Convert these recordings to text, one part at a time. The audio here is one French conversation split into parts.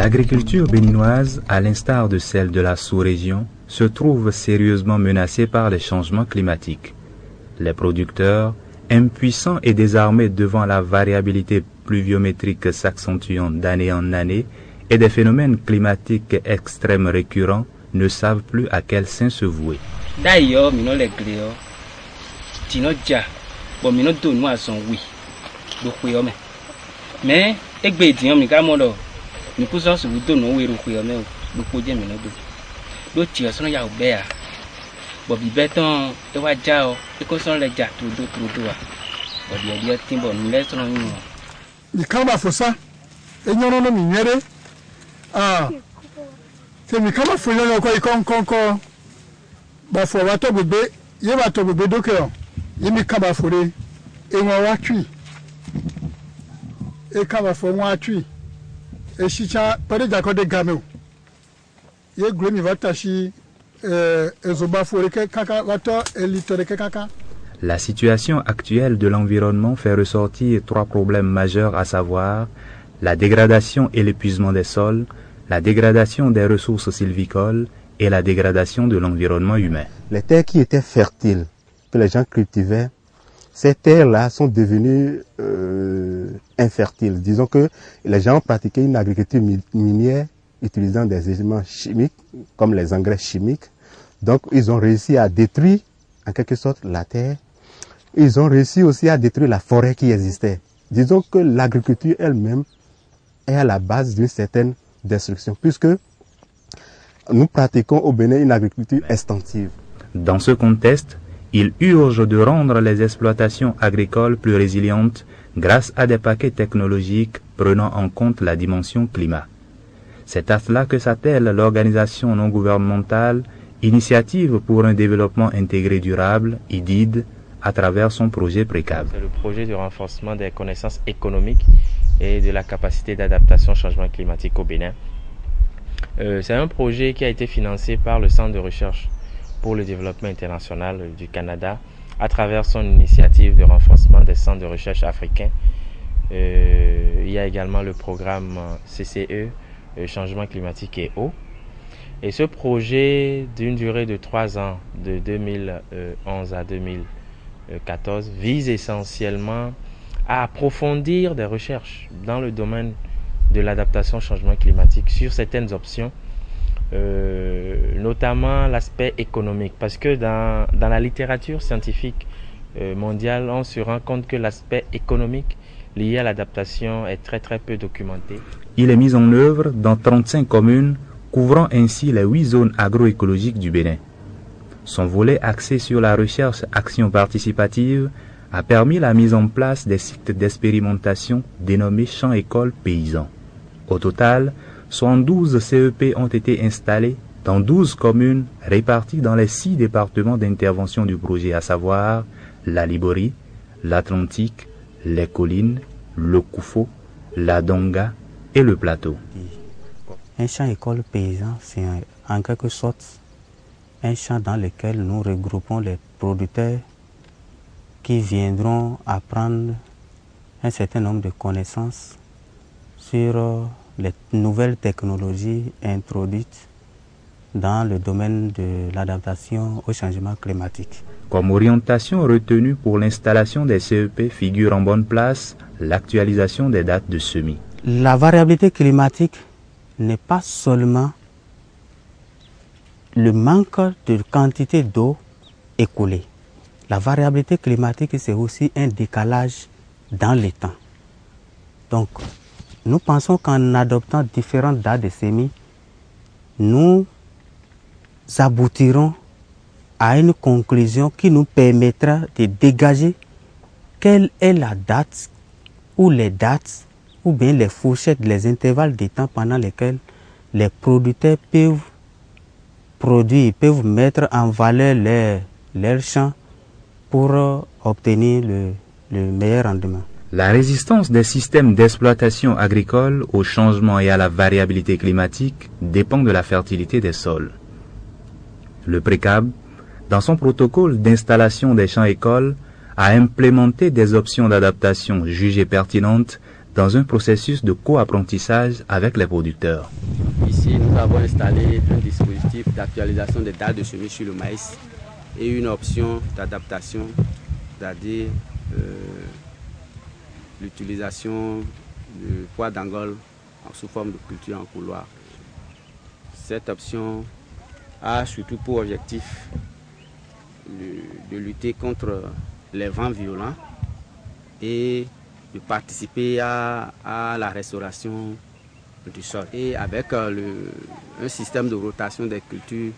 L'agriculture béninoise, à l'instar de celle de la sous-région, se trouve sérieusement menacée par les changements climatiques. Les producteurs, impuissants et désarmés devant la variabilité pluviométrique s'accentuant d'année en année et des phénomènes climatiques extrêmes récurrents, ne savent plus à quel saint se vouer. D'ailleurs, mais La situation actuelle de l'environnement fait ressortir trois problèmes majeurs, à savoir la dégradation et l'épuisement des sols, la dégradation des ressources sylvicoles et la dégradation de l'environnement humain. Les terres qui étaient fertiles, que les gens cultivaient, ces terres-là sont devenues infertiles. Disons que les gens ont pratiqué une agriculture minière utilisant des éléments chimiques, comme les engrais chimiques. Donc, ils ont réussi à détruire, en quelque sorte, la terre. Ils ont réussi aussi à détruire la forêt qui existait. Disons que l'agriculture elle-même est à la base d'une certaine destruction, puisque nous pratiquons au Bénin une agriculture extensive. Dans ce contexte, il urge de rendre les exploitations agricoles plus résilientes grâce à des paquets technologiques prenant en compte la dimension climat. C'est à cela que s'attelle l'organisation non gouvernementale Initiative pour un développement intégré durable, IDID, à travers son projet PRECAB. C'est le projet de renforcement des connaissances économiques et de la capacité d'adaptation au changement climatique au Bénin. C'est un projet qui a été financé par le Centre de recherche pour le développement international du Canada à travers son initiative de renforcement des centres de recherche africains. Il y a également le programme CCE, Changement climatique et eau. Et ce projet d'une durée de 3 ans, de 2011 à 2014, vise essentiellement à approfondir des recherches dans le domaine de l'adaptation au changement climatique sur certaines options, notamment l'aspect économique. Parce que dans la littérature scientifique mondiale, on se rend compte que l'aspect économique lié à l'adaptation est très peu documenté. Il est mis en œuvre dans 35 communes, couvrant ainsi les 8 zones agroécologiques du Bénin. Son volet axé sur la recherche-action participative a permis la mise en place des sites d'expérimentation dénommés champs-écoles paysans. Au total, 72 CEP ont été installés dans 12 communes réparties dans les 6 départements d'intervention du projet, à savoir la Liborie, l'Atlantique, les Collines, le Koufo, la Donga et le Plateau. Un champ-école paysan, c'est en quelque sorte un champ dans lequel nous regroupons les producteurs qui viendront apprendre un certain nombre de connaissances sur les nouvelles technologies introduites dans le domaine de l'adaptation au changement climatique. Comme orientation retenue pour l'installation des CEP figure en bonne place l'actualisation des dates de semis. La variabilité climatique n'est pas seulement le manque de quantité d'eau écoulée. La variabilité climatique, c'est aussi un décalage dans les temps. Donc, nous pensons qu'en adoptant différentes dates de semis, nous aboutirons à une conclusion qui nous permettra de dégager quelle est la date ou les dates ou bien les fourchettes, les intervalles de temps pendant lesquels les producteurs peuvent produire, peuvent mettre en valeur leurs champs pour obtenir le meilleur rendement. La résistance des systèmes d'exploitation agricole au changement et à la variabilité climatique dépend de la fertilité des sols. Le PRECAB, dans son protocole d'installation des champs-écoles, a implémenté des options d'adaptation jugées pertinentes dans un processus de co-apprentissage avec les producteurs. Ici, nous avons installé un dispositif d'actualisation des dates de semis sur le maïs et une option d'adaptation, c'est-à-dire l'utilisation du pois d'Angola sous forme de culture en couloir. Cette option a surtout pour objectif de lutter contre les vents violents et de participer à la restauration du sol. Et avec un système de rotation des cultures,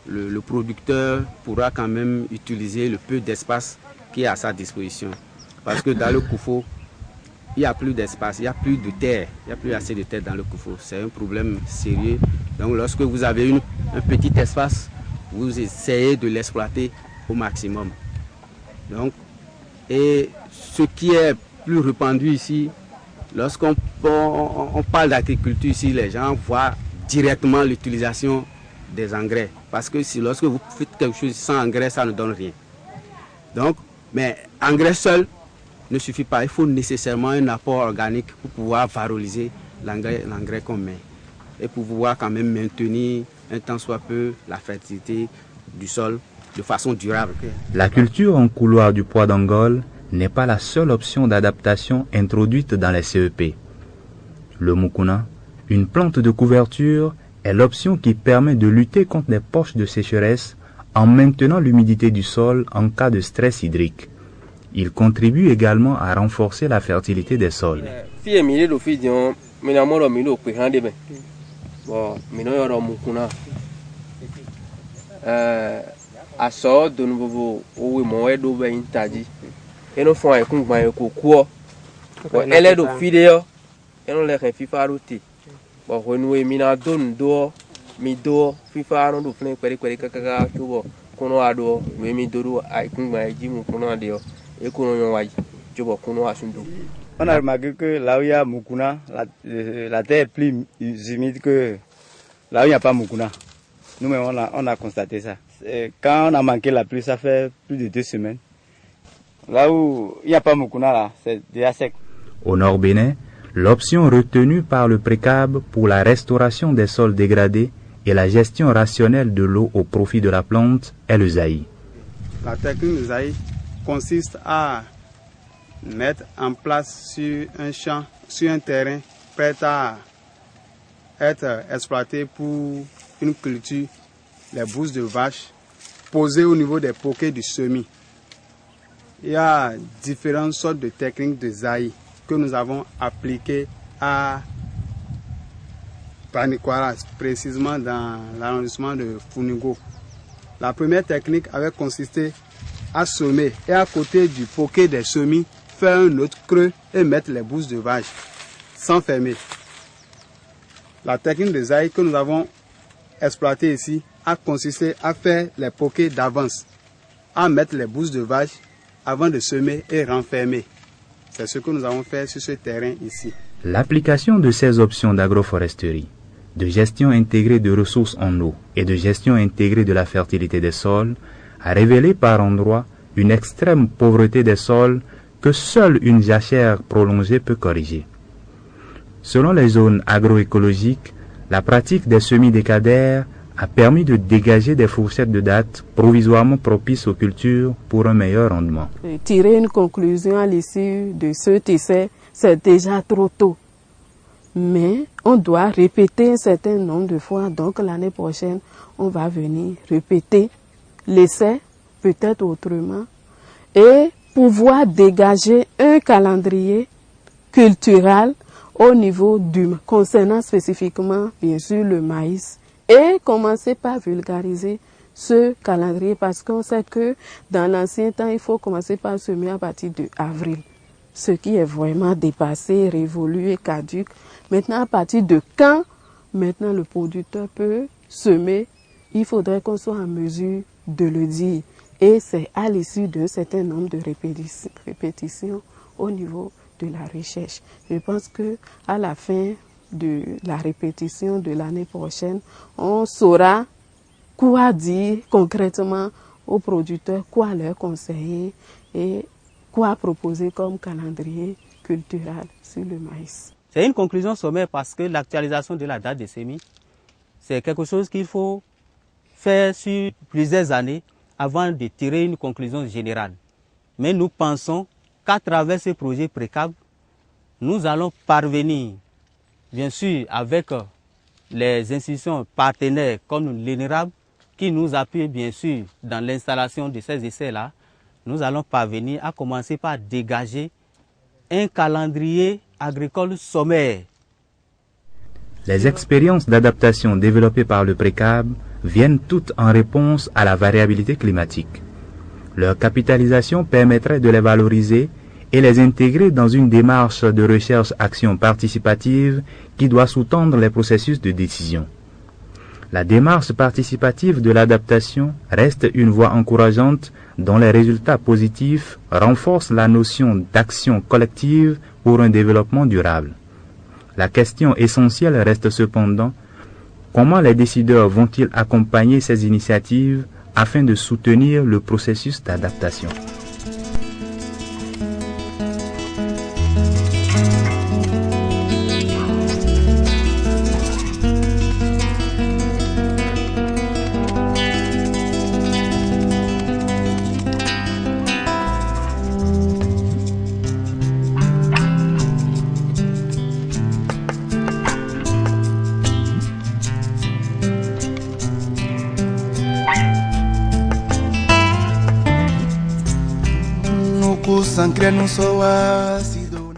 le producteur pourra quand même utiliser le peu d'espace qui est à sa disposition. Parce que dans le Koufo, il n'y a plus d'espace, il n'y a plus de terre, il n'y a plus assez de terre dans le Koufo. C'est un problème sérieux. Donc lorsque vous avez un petit espace, vous essayez de l'exploiter au maximum. Donc, et ce qui est plus répandu ici, lorsqu'on parle d'agriculture ici, les gens voient directement l'utilisation des engrais. Parce que lorsque vous faites quelque chose sans engrais, ça ne donne rien. Donc, mais engrais seul ne suffit pas. Il faut nécessairement un apport organique pour pouvoir valoriser l'engrais qu'on met. Et pour pouvoir quand même maintenir un tant soit peu la fertilité du sol de façon durable. La culture en couloir du pois d'Angola n'est pas la seule option d'adaptation introduite dans les CEP. Le mukuna, une plante de couverture, est l'option qui permet de lutter contre les poches de sécheresse en maintenant l'humidité du sol en cas de stress hydrique. Il contribue également à renforcer la fertilité des sols. On a remarqué que là où il y a mukuna, la terre est plus humide que là où il n'y a pas mukuna. Nous-mêmes, on a constaté ça. Quand on a manqué la pluie, ça fait plus de 2 semaines. Là où il n'y a pas mukuna, là, c'est déjà sec. Au Nord Bénin, l'option retenue par le PRECAB pour la restauration des sols dégradés et la gestion rationnelle de l'eau au profit de la plante est le zaï. La technique de zaï consiste à mettre en place sur un champ, sur un terrain prêt à être exploité pour une culture, les bousses de vache posées au niveau des poquets du semis. Il y a différentes sortes de techniques de zaï que nous avons appliquées à Panikwara, précisément dans l'arrondissement de Funigo. La première technique avait consisté à semer et à côté du poquet des semis, faire un autre creux et mettre les bousses de vache sans fermer. La technique de zaï que nous avons exploitée ici a consisté à faire les poquets d'avance, à mettre les bousses de vache avant de semer et renfermer. C'est ce que nous avons fait sur ce terrain ici. L'application de ces options d'agroforesterie, de gestion intégrée de ressources en eau et de gestion intégrée de la fertilité des sols a révélé par endroits une extrême pauvreté des sols que seule une jachère prolongée peut corriger. Selon les zones agroécologiques, la pratique des semis décadaires a permis de dégager des fourchettes de dates provisoirement propices aux cultures pour un meilleur rendement. Tirer une conclusion à l'issue de ce essai, c'est déjà trop tôt. Mais on doit répéter un certain nombre de fois. Donc l'année prochaine, on va venir répéter l'essai, peut-être autrement, et pouvoir dégager un calendrier culturel au niveau concernant spécifiquement, bien sûr, le maïs. Et commencer par vulgariser ce calendrier parce qu'on sait que dans l'ancien temps, il faut commencer par semer à partir de avril. Ce qui est vraiment dépassé, révolu et caduque. Maintenant, à partir de quand maintenant le producteur peut semer, il faudrait qu'on soit en mesure de le dire. Et c'est à l'issue d'un certain nombre de répétitions au niveau de la recherche. Je pense que à la fin de la répétition de l'année prochaine, on saura quoi dire concrètement aux producteurs, quoi leur conseiller et quoi proposer comme calendrier culturale sur le maïs. C'est une conclusion sommaire parce que l'actualisation de la date des semis, c'est quelque chose qu'il faut faire sur plusieurs années avant de tirer une conclusion générale. Mais nous pensons qu'à travers ce projet PRECAB, nous allons parvenir, bien sûr, avec les institutions partenaires comme l'INRAB, qui nous appuient bien sûr dans l'installation de ces essais-là, nous allons parvenir à commencer par dégager un calendrier agricole sommaire. Les expériences d'adaptation développées par le PRECAB viennent toutes en réponse à la variabilité climatique. Leur capitalisation permettrait de les valoriser et les intégrer dans une démarche de recherche-action participative qui doit sous-tendre les processus de décision. La démarche participative de l'adaptation reste une voie encourageante dont les résultats positifs renforcent la notion d'action collective pour un développement durable. La question essentielle reste cependant, comment les décideurs vont-ils accompagner ces initiatives afin de soutenir le processus d'adaptation? Sankre no soas